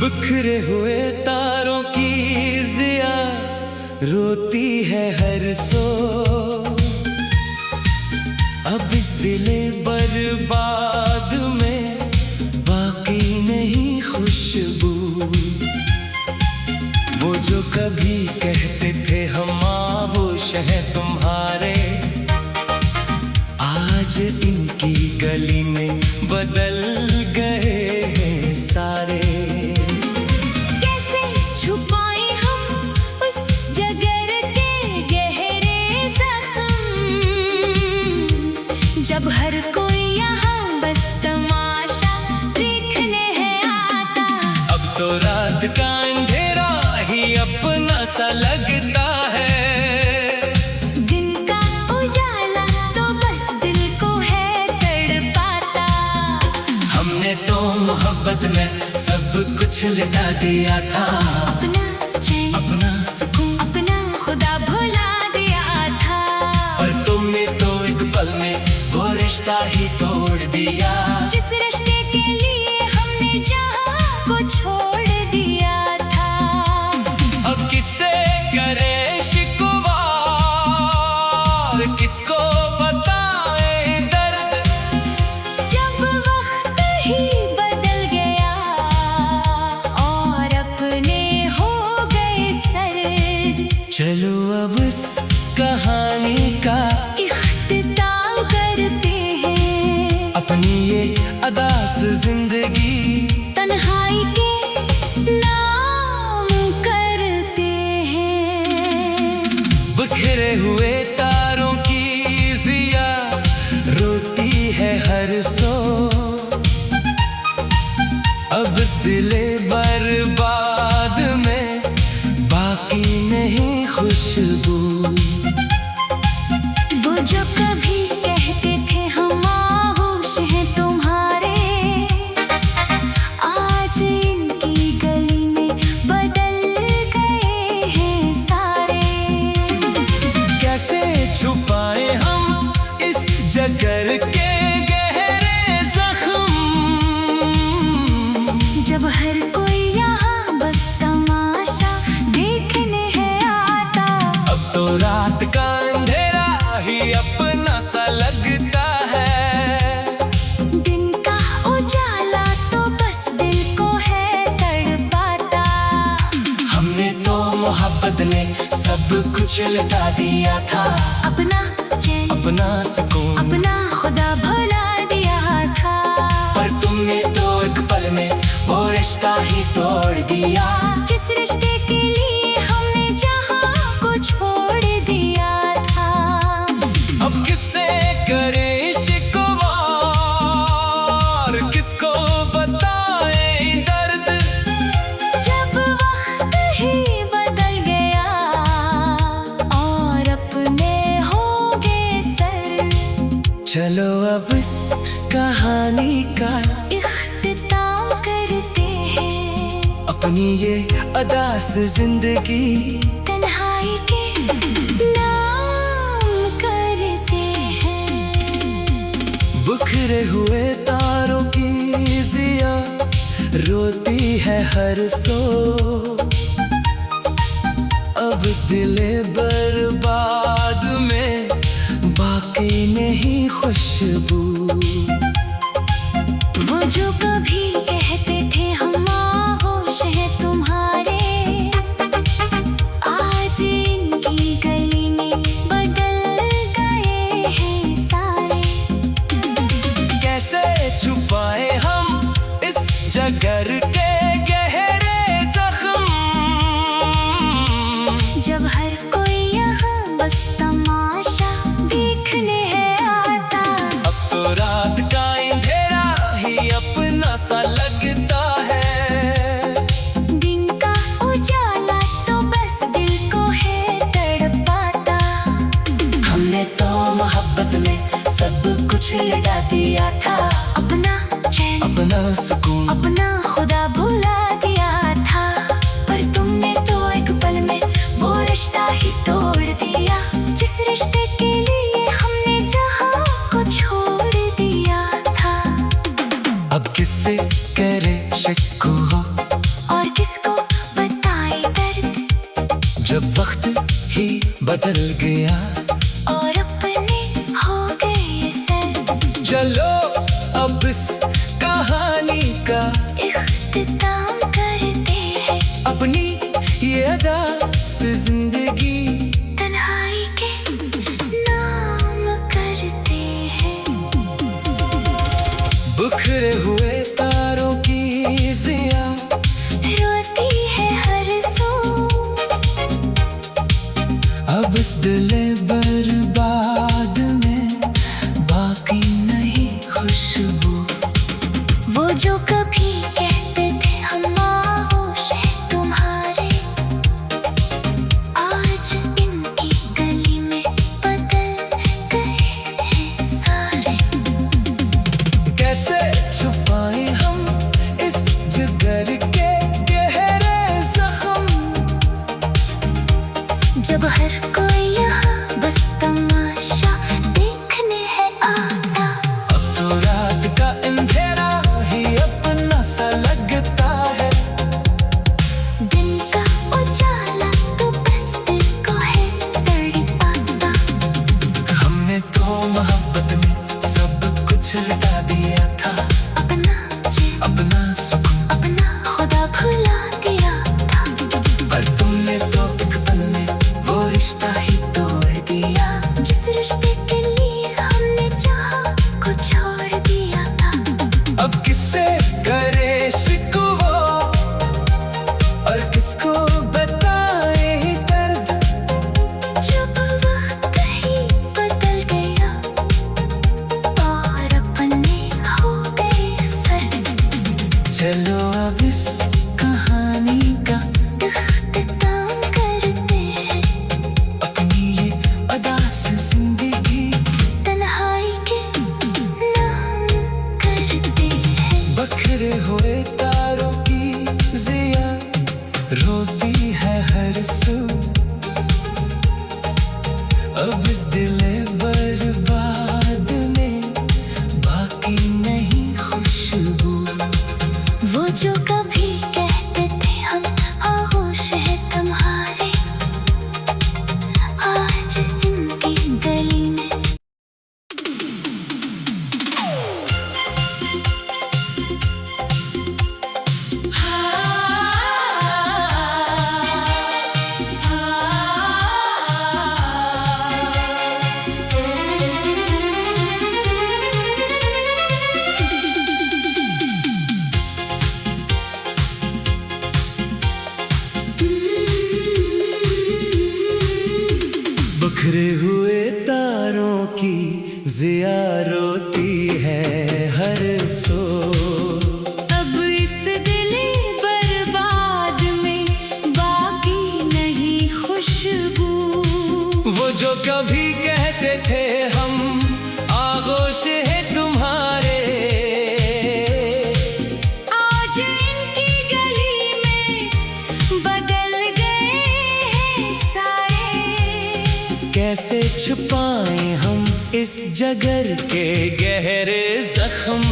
बिखरे हुए तारों की जिया रोती है हर सो। अब इस दिले बर्बाद में बाकी नहीं खुशबू। वो जो कभी कहते थे हम आगोश हैं तुम्हारे, आज इनकी गली में बदल गए हैं सारे। कैसे छुपाएं हम उस जगर के गहरे जख्म, जब हर कोई यहाँ बस तमाशा देखने है आता। अब तो रात का अंधेरा ही अपना सा लगता है, दिन का उजाला तो बस दिल को है तड़पाता। हमने तो मोहब्बत में सब कुछ लुटा दिया था। अपना चैन, अपना सुकून, अपना खुदा भुला दिया था। पर तुमने तो एक पल में वो रिश्ता ही तोड़ दिया। जिस रिश्ते के लिए हमने जहाँ को छोड़ दिया था। अब किससे करे शिकवा, किसको बताए दर्द, जब वक्त ही बदल गया और अपने हो गए सर्द। चलो अब इस कहानी का इख्तिताम करते हैं, अपनी ये अदास जिंदगी तन्हाई के नाम करते हैं। बिखरे हुए तारों की जिया रोती है हर सो। अब इस दिले बर्बाद में बाकी नहीं खुशबू। वो जो कभी कहते थे हम आगोश हैं तुम्हारे, आज इनकी गली में बदल गए हैं सारे। कैसे छुपाए हम इस जगर के गहरे जख्म, जब हर कोई यहाँ बस तमाशा देखने है आता। अब तो रात का अंधेरा ही अपना सा लगता है, दिन का उजाला तो बस दिल को है तड़पाता। हमने तो मोहब्बत में सब कुछ लुटा दिया था। अपना चैन, अपना सुकून, अपना खुदा भुला दिया था। पर तुमने तो एक पल में वो रिश्ता ही तोड़ दिया। जिस रिश्ते के लिए हमने जहाँ को छोड़ दिया था। अब किससे करे शिकवा, किसको बताए दर्द, जब वक्त ही बदल गया और अपने हो गए सर्द। चलो अब इस कहानी का इख्तिताम करते हैं, अपनी ये अदास जिंदगी तन्हाई के नाम करते हैं। बिखरे हुए तारों की जिया रोती है हर सो। अब इस दिले बर्बाद में बाकी नहीं खुशबू। वो जो कभी कहते थे हम आगोश हैं तुम्हारे, आज इनकी गली में बदल गए हैं सारे। कैसे छुपाए हम इस जगर के गहरे जख्म, जब हर कोई यहाँ बस तमाशा देखने है आता। अब तो रात का अंधेरा ही अपना सा लगता है, दिन का उजाला तो बस दिल को है तड़पाता। हमने तो मोहब्बत में सब कुछ लुटा दिया था। अपना चैन, अपना सुकून, अपना खुदा भुला दिया था। पर तुमने तो एक पल में वो रिश्ता ही तोड़ दिया। जिस रिश्ते के लिए हमने जहाँ को छोड़ दिया था। अब किससे करे शिकवा, और बदल गया और अपने हो गए सर। चलो अब इस कहानी का इख्तिताम करते हैं, अपनी ये अदा से जिंदगी तन्हाई के नाम करते हैं। बिखरे हुए तारों की जिया रोती है हर सो, अब इस दिले बर्बाद में बाकी नहीं खुशबू। वो जो कभी कहते थे हम आगोश हैं तुम्हारे, आज इनकी गली में बदल गए हैं सारे। कैसे छुपाए हम इस जिगर के गहरे जख्म, जब हर कोई यहाँ बस तमाशा देखने है आता। अब तो रात का अंधेरा ही अपना सा लगता है, दिन का उजाला तो बस दिल को है तड़पाता। हमने तो मोहब्बत में सब कुछ लुटा दिया था, अपना चैन अपना सुकून, अपना खुदा भुला दिया था। पर तुमने तो एक पल में वो रिश्ता ही तोड़ दिया। जिस रिश्ते के लिए हमने चाहा को छोड़ दिया था। अब किससे करे शिकवा और किसको बताए दर्द, जब वक्त ही बदल गया और अपने हो गए सर। चलो अब इस कहानी का इख्तिताम करते हैं, अपनी ये अदा से जिंदगी तन्हाई के नाम करते हैं। बखरे हुए तारों की जिया रोती है हर सू, अब इस दिले बर्बाद में बाकी नहीं खुशबू। वो जो कभी कहते थे हम आगोश हैं तुम्हारे, आज इनकी गली में बिखरे हुए तारों की जिया रोती है हर सो, अब इस दिले बर्बाद में बाकी नहीं खुशबू। वो जो कभी कहते थे हम आगोश है तुम्हारे, आज इनकी गली में बदल गए हैं सारे। कैसे छुपाए हम इस जगर के गहरे जख्म,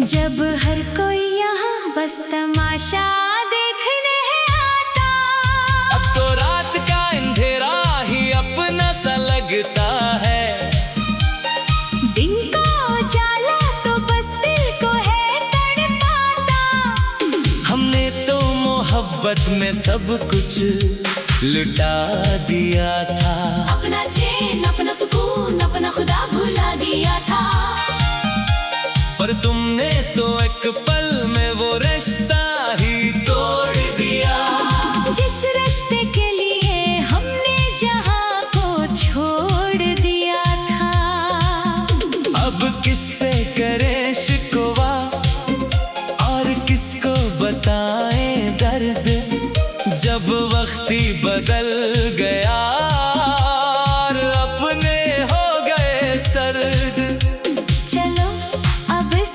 जब हर कोई यहाँ बस तमाशा देखने है आता। अब तो रात का अंधेरा ही अपना सा लगता है, दिन का उजाला तो बस दिल को है तड़पाता। हमने तो मोहब्बत में सब कुछ लुटा दिया था। अपना चैन अपना सुकून अपना खुदा भुला दिया था। पर तुमने तो एक पल में वो रिश्ता ही तोड़ दिया। जिस रिश्ते के लिए हमने जहां को छोड़ दिया था। अब किससे करें शिकवा और किसको बताएं दर्द, जब वक्त ही बदल गया और अपने हो गए सर्द। चलो अब इस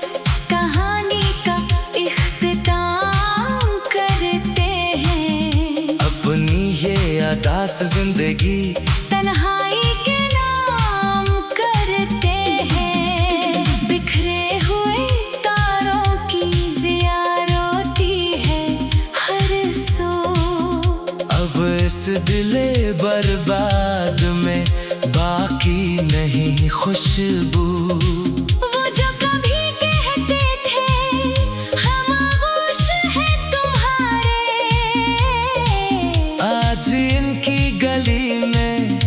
कहानी का इख्तिताम करते हैं। अपनी ये अदास जिंदगी तन्हाई के नाम करते हैं। बिखरे हुए तारों की जिया रोती है हर सो। अब इस दिले बर्बाद में बाकी नहीं खुशबू। वो जो कभी कहते थे हम आगोश हैं तुम्हारे, आज इनकी गली में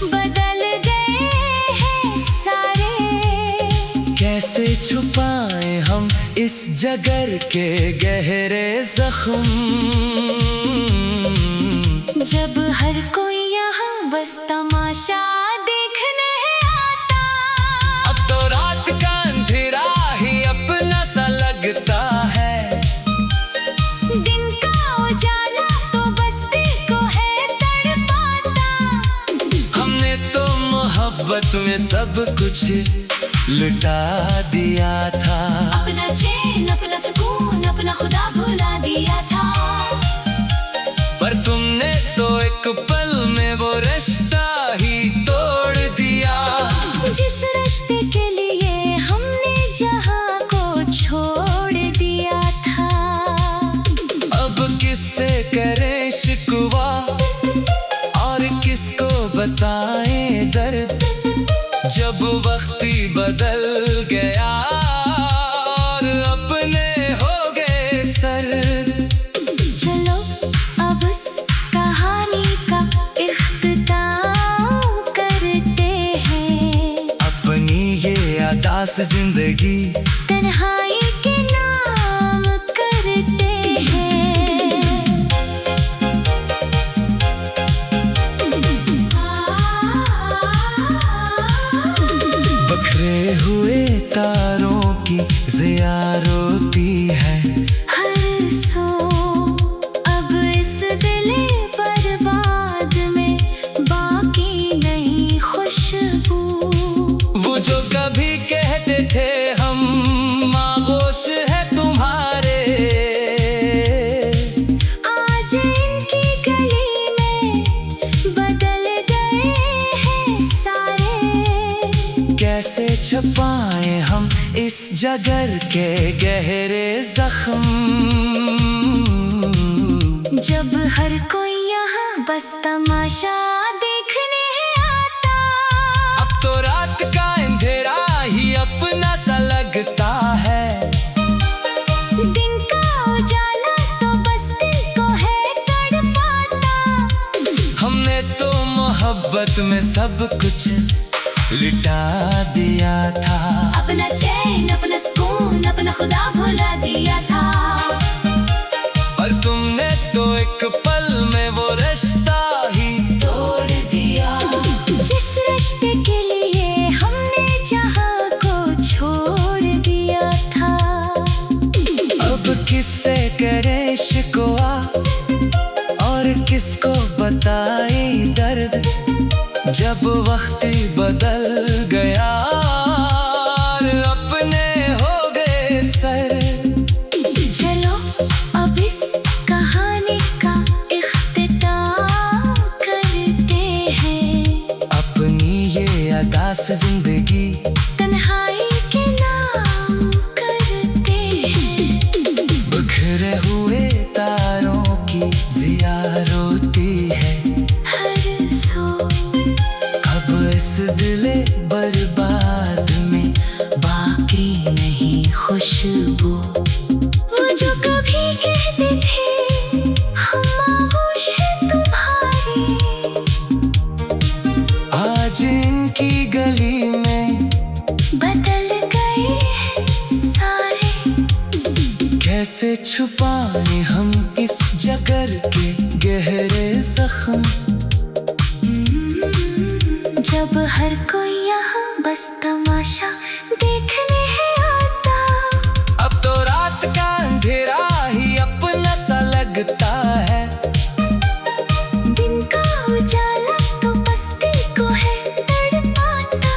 बदल गए हैं सारे। कैसे छुपाएं हम इस जगर के गहरे जख्म, जब हर कोई यहाँ बस तमाशा देखने आता। अब तो रात का अंधेरा ही अपना सा लगता है, दिन का उजाला तो बस्ती को है तड़पाता। हमने तो मोहब्बत में सब कुछ लुटा दिया था। अपना चैन अपना सुकून अपना खुदा भुला दिया था। पर तुमने तो एक पल में वो रिश्ता ही तोड़ दिया। जिस रिश्ते के लिए हमने जहां को छोड़ दिया था। अब किससे करें शिकवा और किसको बताएं दर्द, जब वक्त ही बदल गया और अपने हो गए सर्द। चलो अब उस कहानी का इख्तिताम करते हैं। अपनी ये अदास जिंदगी तन्हाई के नाम करते हैं। बखरे हुए तारों की ज़िया रोती है। हर सो अब इस दिले बर्बाद में बाकी नहीं खुशबू। वो जो कभी कहते थे हम आगोश है तुम्हारे, आज इनकी गली में बदल गए हैं सारे। कैसे छुपाएं हम इस जगर के गहरे जख्म, जब हर कोई यहाँ बस तमाशा देखने आता। अब तो रात का अंधेरा ही अपना सा लगता है, दिन का उजाला तो बस्ती को है तड़पाता। हमने तो मोहब्बत में सब कुछ लुटा दिया था। अपना चैन अपना सुकून अपना खुदा भुला दिया था। पर तुमने तो एक पल में वो रिश्ता ही तोड़ दिया। जिस रिश्ते के लिए हमने जहां को छोड़ दिया था। अब किससे करें शिकवा और किसको बताए दर्द, जब वक्त ही बदल गया और अपने हो गए सर्द। चलो अब इस कहानी का इख्तिताम करते हैं। अपनी ये अदास जिंदगी तन्हाई के नाम करते हैं। बिखरे हुए तारों की ज़िया रोती है। हर सो अब इस दिले बर्बाद में बाकी नहीं खुशबू। वो जो कभी कहते थे हम आगोश हैं तुम्हारे, आज इनकी गली में बदल गए हैं सारे। कैसे छुपाए हम इस जगर के गहरे जख्म, जब हर कोई यहाँ बस तमाशा देखने आता। अब तो रात का अंधेरा ही अपना सा लगता है, दिन का उजाला तो बस्ती को है तड़पाता।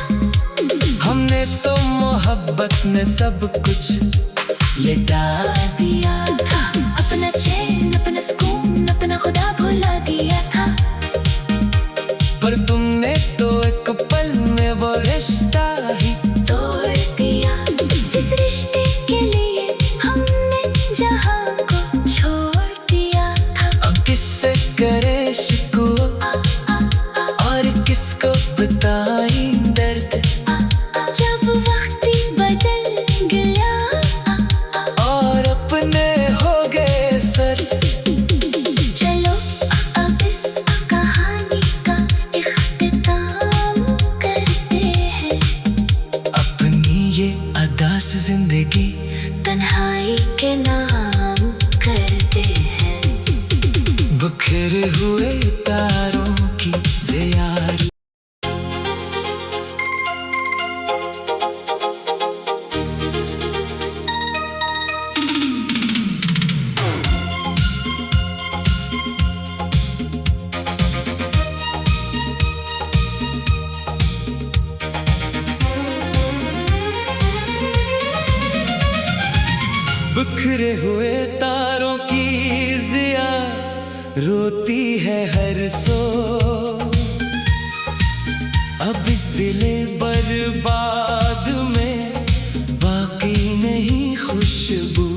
हमने तो मोहब्बत में सब कुछ लुटा दिया था। अपना चैन अपना सुकून अपना खुदा भुला दिया था। पर तुमने तो एक पल में वो रिश्ता ही तोड़ दिया। जिस रिश्ते के लिए हमने जहां को छोड़ दिया था। अब किससे करे शिकवा बताई दर्द, जब वक्त बदल गया और अपने हो गए सर। चलो अब इस कहानी का इख्तिताम करते हैं। अपनी ये अदास जिंदगी तन्हाई के नाम करते हैं। बिखरे हुए तारों की ज़ियारी। बिखरे हुए तारों की ज़िया रोती है हर सो। अब इस दिले बर्बाद में बाकी नहीं खुशबू।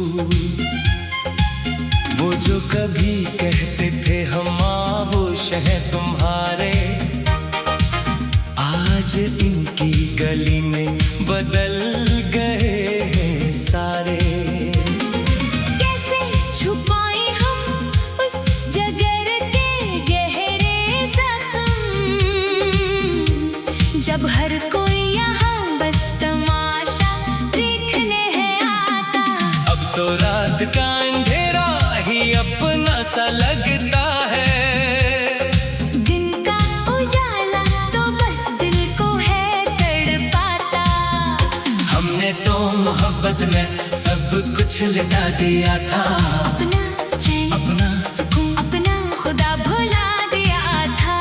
वो जो कभी कहते थे हम आगोश हैं तुम्हारे, आज इनकी गली में बदल गए हैं सारे। कैसे छुपाए हम उस जगर के गहरे जख्म, जब हर कोई यहाँ बस तमाशा देखने है आता। अब तो रात का अंधेरा ही अपना सा लगता है। दिन का उजाला तो बस दिल को है तड़पाता। हमने तो मोहब्बत में सब कुछ लुटा दिया था। अपना चैन, अपना सुकून, अपना खुदा भुला दिया था।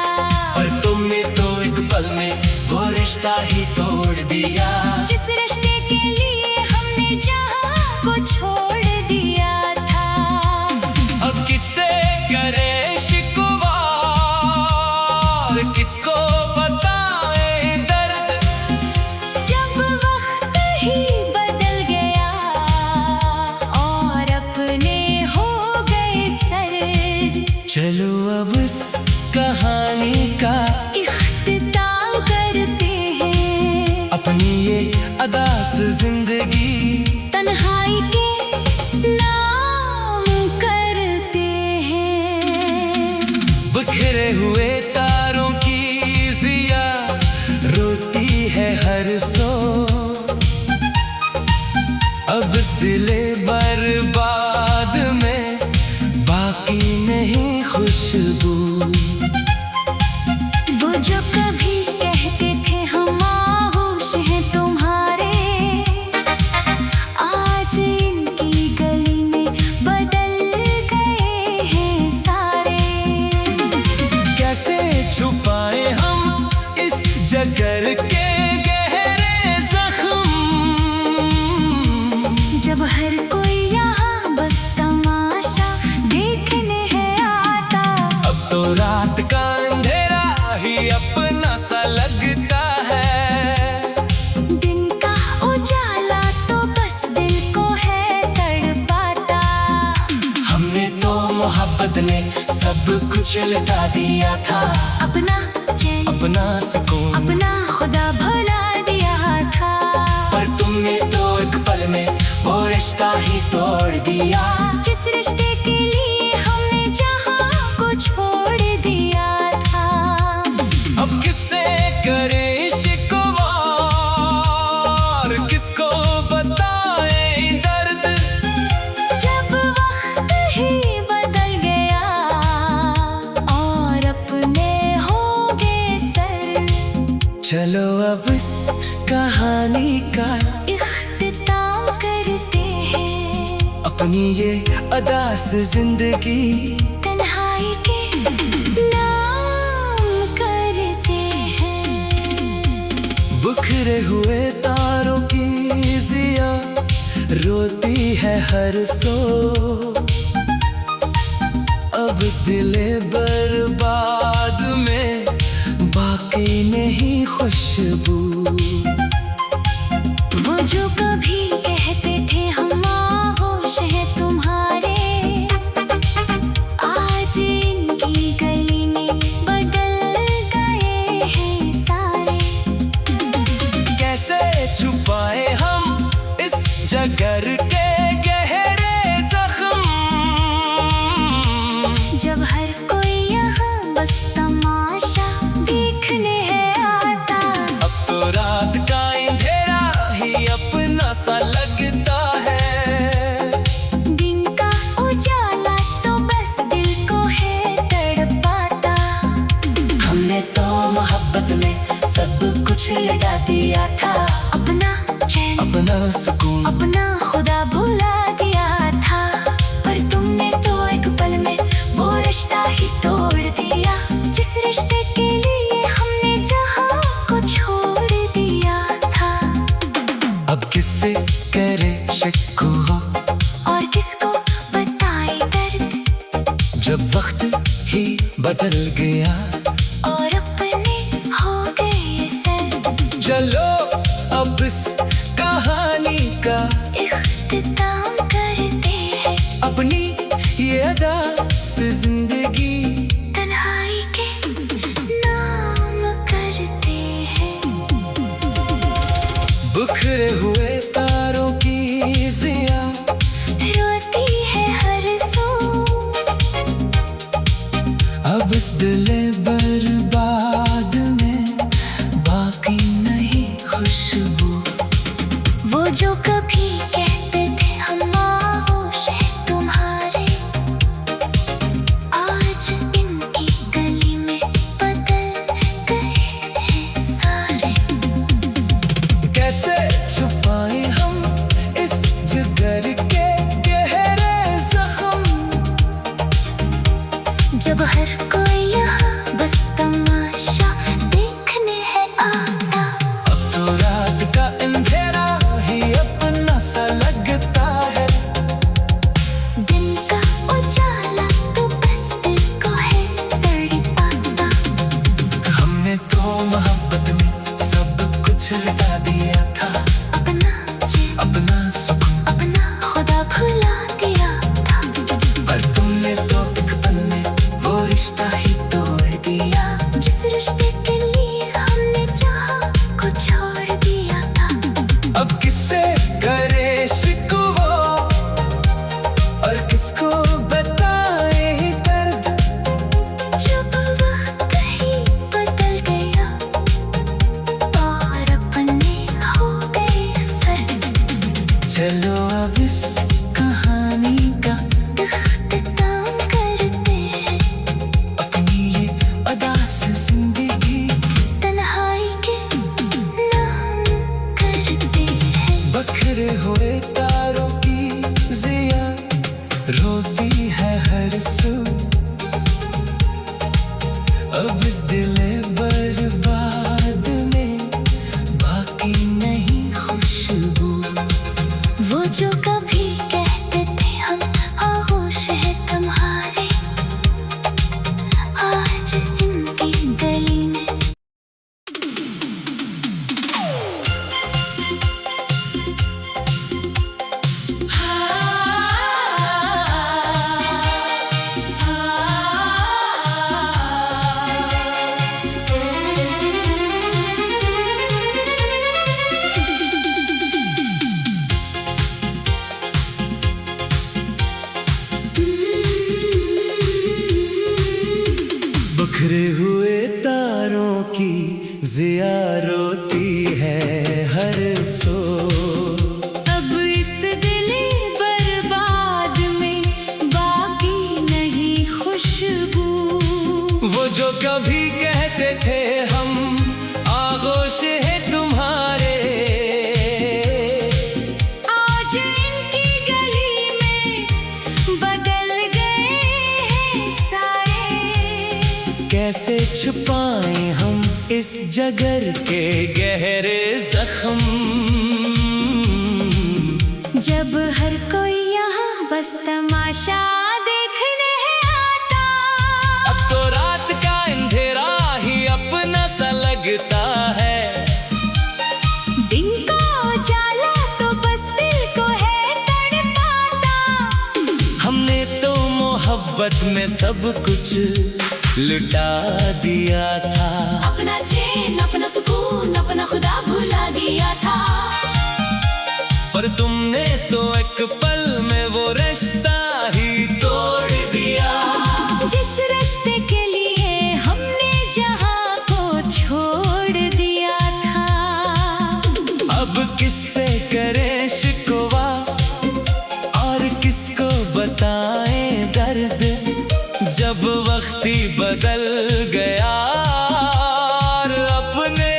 पर तुमने तो एक पल में वो रिश्ता ही तोड़ दिया। जिस रिश्ते के लिए हमने जहाँ को छोड़ दिया था। अब किससे करे शिकवा, किसको बताए दर्द, जब वक्त ही बदल गया और अपने हो गए सर। चलो अब इस कहानी का इख्तिताम करते हैं। अपनी ये अदास जिंदगी तन्हाई के नाम करते हैं। बिखरे हुए तारों की ज़िया रोती है हर सो। अब इस दिले बर्बाद में बाकी नहीं खुशबू। वो जो कभी कहते थे हम आगोश हैं तुम्हारे, आज इनकी गली में बदल गए हैं सारे। कैसे छुपाए हम इस जगर के गहरे जख्म, जब हर कोई यहाँ बस तमाशा देखने है आता। अब तो रात का अंधेरा ही अपना सा लगता है। दिन का उजाला तो बस दिल को है तड़पाता। हमने तो मोहब्बत में सब कुछ लुटा दिया था। अपना चैन, अपना सुकून, अपना खुदा भुला दिया था। पर तुमने तो एक पल में वो रिश्ता ही तोड़ दिया। जिस रिश्ते के लिए हमने जहाँ को छोड़ दिया था। अब किससे करे शिकवा, किसको बताए दर्द, जब वक्त ही बदल गया और अपने हो गए सर। चलो अब इस कहानी का इख्तिताम करते हैं। अपनी ये अदास जिंदगी तन्हाई के नाम करते हैं। बिखरे हुए तारों की ज़िया रोती है हर सो। अब इस दिले बर्बाद में बाकी नहीं खुशबू। वो जो कभी कहते थे हम आगोश हैं तुम्हारे, आज इनकी गली में बदल गए हैं सारे। कुछ लुटा दिया था। अपना चैन, अपना सुकून, अपना खुदा भुला दिया था। पर तुमने तो एक पल में वो रिश्ता ही तोड़ दिया, जिस रिश्ते के लिए हमने जहां को छोड़ दिया था। अब किससे करे शिकवा और किसको बताए दर्द, जब वक्त ही बदल गया और अपने हो गए सर। चलो अब इस कहानी का इख्तिताम करते हैं, अपनी ये अदा से जिंदगी तन्हाई के नाम करते हैं। बिखरे हुए तारों की जिया रोती है हर सो, अब इस दिले बर्बाद में बाकी नहीं खुशबू। वो जो कभी कहते थे हम आगोश हैं तुम्हारे, आज इनकी गली में बदल गए हैं सारे। कैसे छुपाए हम इस जिगर के गहरे जख्म, जब हर कोई यहाँ बस तमाशा देखने है आता। अब तो रात का अंधेरा ही अपना सा लगता है, दिन का उजाला तो बस दिल को है तड़पाता। हमने तो मोहब्बत में सब कुछ लुटा दिया था। अपना चैन, अपना सुकून, अपना खुदा भुला दिया था। पर तुमने तो एक पल में वो रिश्ता ही तोड़ दिया, जिस रिश्ते के लिए हमने जहां को छोड़ दिया था। अब किससे करे शिकवा और किसको बताए दर्द, जब वक्त ही बदल गया और अपने हो गए सर। चलो अब इस कहानी का इख्तिताम करते हैं, अपनी ये अदा से जिंदगी तन्हाई के नाम करते हैं। बखरे हुए तारों की जिया रोती है हर सू, अब इस दिले बर्बाद में बाकी नहीं खुशबू। वो जो कभी कहते थे हम आगोश हैं तुम्हारे, आज इनकी गली में बिखरे हुए तारों की जिया रोती है हर सो, अब इस दिले बर्बाद में बाकी नहीं खुशबू। वो जो कभी कहते थे हम आगोश है तुम्हारे, आज इनकी गली में बदल गए हैं सारे। कैसे छुपाए हम इस जगर के गहरे जख्म, जब हर कोई यहाँ बस तमाशा देखने है आता। अब तो रात का अंधेरा ही अपना सा लगता है, दिन का उजाला तो बस दिल को है तड़पाता। हमने तो मोहब्बत में सब कुछ लुटा दिया था। अपना चैन, अपना सुकून, अपना खुदा भुला दिया था। पर तुमने तो एक पल में वो रिश्ता ही तोड़ दिया, जिस रिश्ते के लिए हमने जहां को छोड़ दिया था। अब किससे करे शिकवा और किसको बताएं दर्द, जब वक्त ही बदल गया और अपने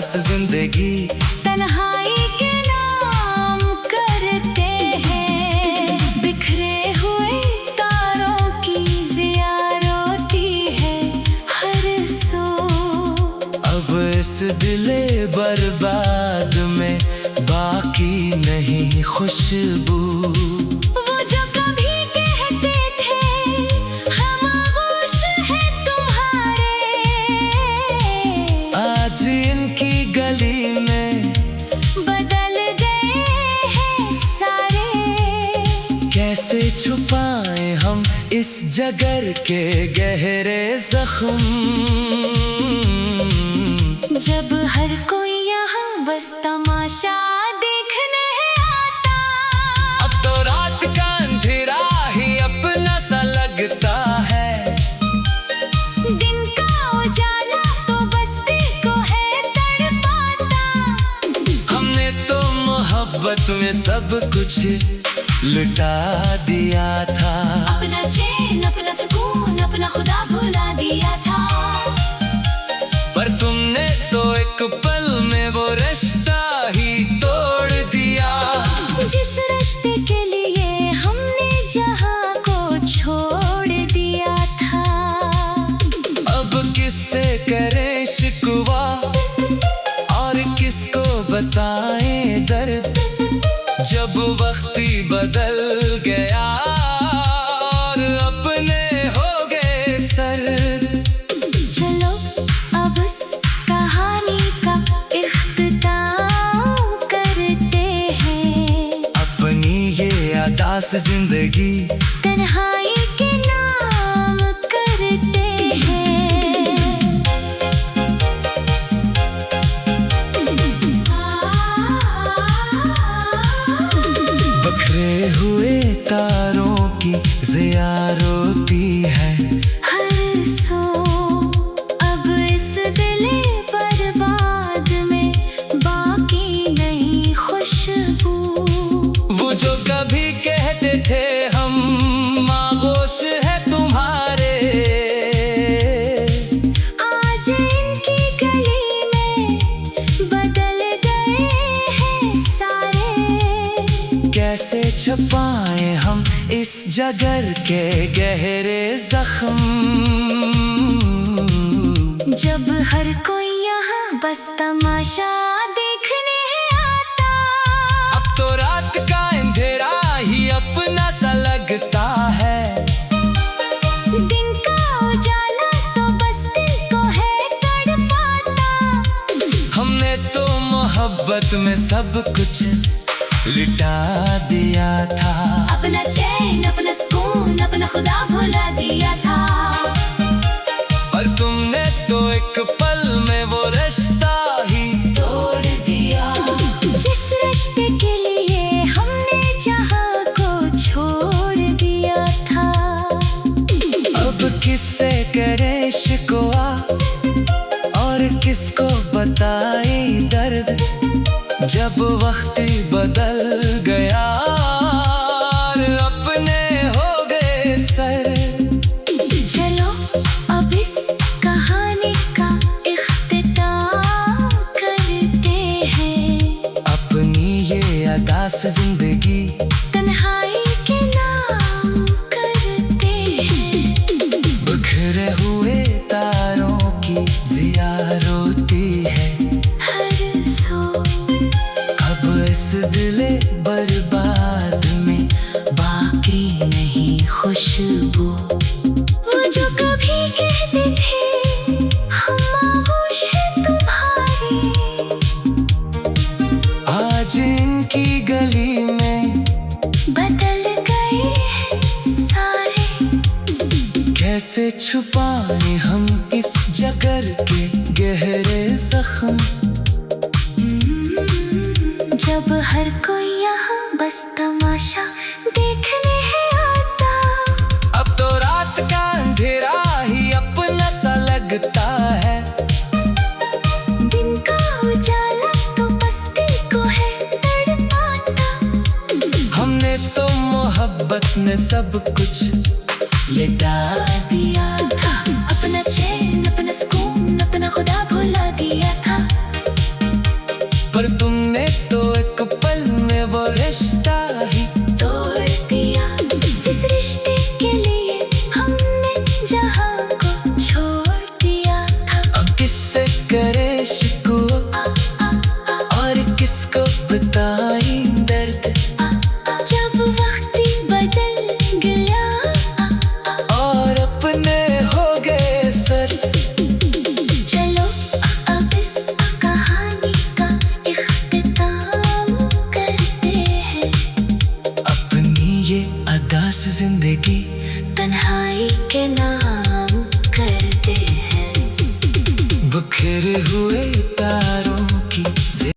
उदास जिंदगी तन्हाई के नाम करते हैं। बिखरे हुए तारों की ज़िया रोती है हर सो। अब इस दिले बर्बाद में बाकी नहीं खुशबू। वो जो कभी कहते थे हम आगोश हैं तुम्हारे, आज इनकी गली में बदल गए हैं सारे। कैसे छुपाएं हम इस जगर के गहरे जख्म। जब हर कोई यहाँ बस तमाशा देखने आता। अब तो रात का अंधेरा ही अपना सा लगता है। दिन का उजाला तो बस्ती को है तड़पाता। हमने तो मोहब्बत में सब कुछ लुटा दिया था। अपना चैन अपना सुकून अपना खुदा भुला दिया था। पर तुमने तो एक पल में वो रिश्ता ही तोड़ दिया। जिस रिश्ते के लिए हमने जहां को छोड़ दिया था। अब किससे करें शिकवा और किसको बताएं दर्द। जब वक्त ही बदल गया और अपने हो गए सर्द। चलो अब इस कहानी का इख्तिताम करते हैं। अपनी ये उदास जिंदगी तन्हाई के नाम करते हैं। बिखरे हुए तारों की ज़िया रोती है हर सो। अब इस दिले बर्बाद में बाकी नहीं खुशबू। वो जो कभी कहते थे हम आगोश है तुम्हारे, आज इनकी गली में बदल गए हैं सारे। कैसे छुपाएं हम इस जगर के गहरे जख्म। जब हर कोई यहाँ बस तमाशा देखने आता। अब तो रात का अंधेरा ही अपना सा लगता है। दिन का उजाला तो बस दिल को है तड़पाता। हमने तो मोहब्बत में सब कुछ लुटा दिया था। अपना चैन अपना सुकून अपना खुदा भुला दिया था। पर तुमने तो एक पल में वो रिश्ता ही तोड़ दिया। जिस रिश्ते के लिए हमने जहां को छोड़ दिया था। अब किससे करे शिकवा और किसको बताए दर्द। जब वक्त बदल गया और अपने हो गए सर। चलो अब इस कहानी का इख्तिताम करते हैं। अपनी ये उदास जिंदगी तन्हाई के नाम करते हैं। बिखरे हुए तारों की ज़िया रोती है हर सो। अब इस दिले बर्बाद में बाकी नहीं खुशबू। वो जो कभी कहते थे हम आगोश हैं तुम्हारे, आज इनकी गली में बदल गए हैं सारे। कैसे छुपाएं हम इस जगर के गहरे जख्म। जब हर कोई यहाँ बस तमाशा देखने आता। अब तो रात का अंधेरा ही अपना सा लगता है। दिन का उजाला तो बस दिल को है तड़पाता। हमने तो मोहब्बत में सब कुछ लुटा दिया था। अपना चैन अपना सुकून अपना खुदा भुला दिया था। बिताए।